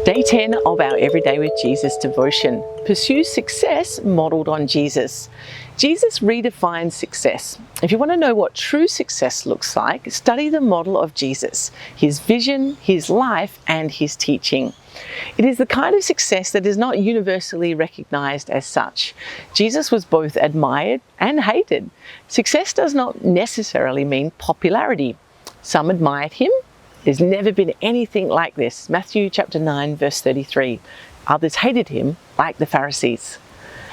Day 10 of our Everyday with Jesus devotion. Pursue success modeled on Jesus. Jesus redefines success. If you want to know what true success looks like, study the model of Jesus, his vision, his life, and his teaching. It is the kind of success that is not universally recognized as such. Jesus was both admired and hated. Success does not necessarily mean popularity. Some admired him. There's never been anything like this. Matthew chapter 9, verse 33. Others hated him like the Pharisees.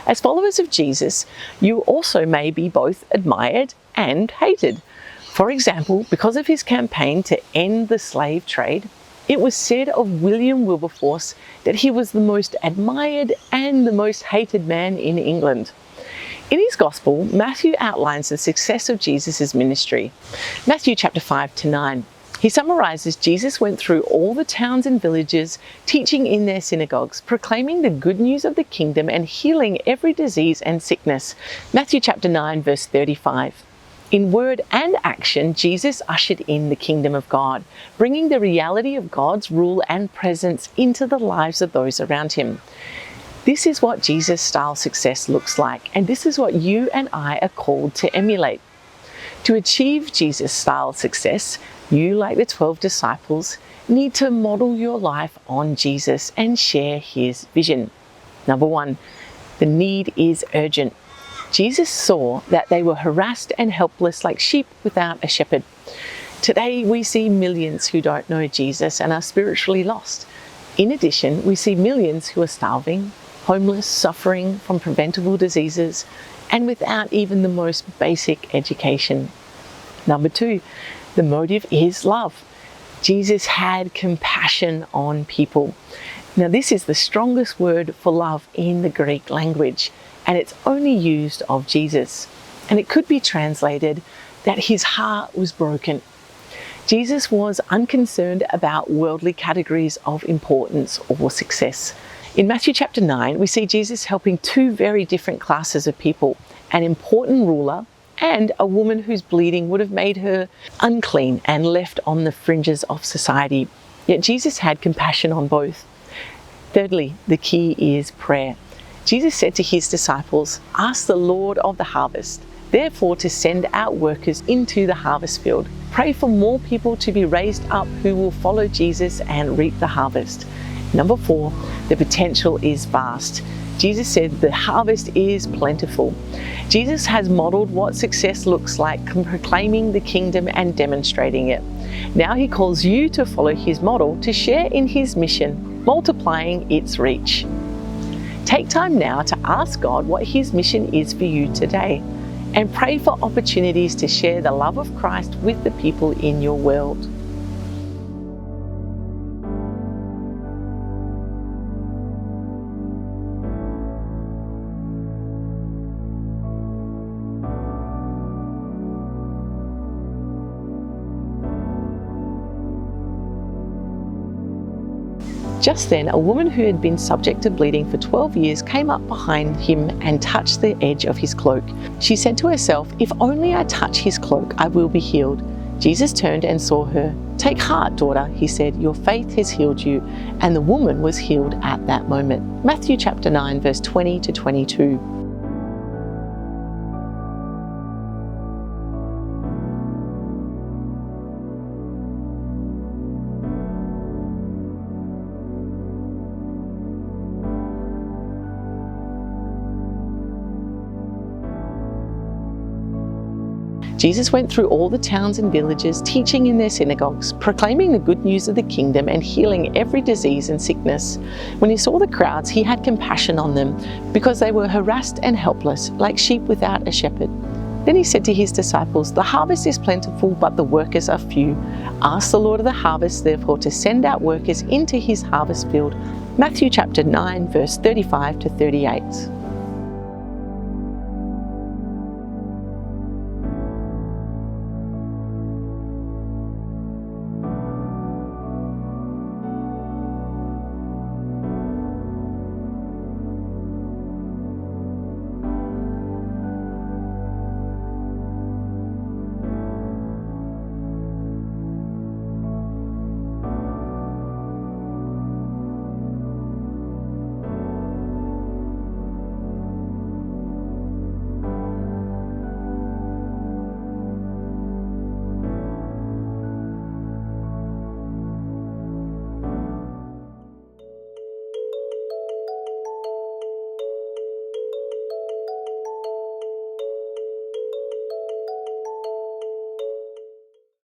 As followers of Jesus, you also may be both admired and hated. For example, because of his campaign to end the slave trade, it was said of William Wilberforce that he was the most admired and the most hated man in England. In his gospel, Matthew outlines the success of Jesus' ministry. Matthew chapter 5 to 9. He summarizes Jesus went through all the towns and villages, teaching in their synagogues, proclaiming the good news of the kingdom and healing every disease and sickness. Matthew chapter 9, verse 35. In word and action, Jesus ushered in the kingdom of God, bringing the reality of God's rule and presence into the lives of those around him. This is what Jesus-style success looks like, and this is what you and I are called to emulate. To achieve Jesus-style success, you, like the 12 disciples, need to model your life on Jesus and share his vision. Number 1, the need is urgent. Jesus saw that they were harassed and helpless like sheep without a shepherd. Today, we see millions who don't know Jesus and are spiritually lost. In addition, we see millions who are starving, homeless, suffering from preventable diseases, and without even the most basic education. Number 2, the motive is love. Jesus had compassion on people. Now, this is the strongest word for love in the Greek language, and it's only used of Jesus. And it could be translated that his heart was broken. Jesus was unconcerned about worldly categories of importance or success. In Matthew chapter 9, we see Jesus helping two very different classes of people, an important ruler and a woman whose bleeding would have made her unclean and left on the fringes of society. Yet Jesus had compassion on both. Thirdly, the key is prayer. Jesus said to his disciples, "Ask the Lord of the harvest, therefore to send out workers into the harvest field. Pray for more people to be raised up who will follow Jesus and reap the harvest." Number 4, the potential is vast. Jesus said the harvest is plentiful. Jesus has modeled what success looks like, proclaiming the kingdom and demonstrating it. Now he calls you to follow his model, to share in his mission, multiplying its reach. Take time now to ask God what his mission is for you today, and pray for opportunities to share the love of Christ with the people in your world. Just then, a woman who had been subject to bleeding for 12 years came up behind him and touched the edge of his cloak. She said to herself, "If only I touch his cloak, I will be healed." Jesus turned and saw her. "Take heart, daughter," he said, "your faith has healed you." And the woman was healed at that moment. Matthew chapter 9, verse 20 to 22. Jesus went through all the towns and villages, teaching in their synagogues, proclaiming the good news of the kingdom and healing every disease and sickness. When he saw the crowds, he had compassion on them because they were harassed and helpless, like sheep without a shepherd. Then he said to his disciples, "The harvest is plentiful, but the workers are few. Ask the Lord of the harvest, therefore, to send out workers into his harvest field." Matthew chapter 9, verse 35 to 38.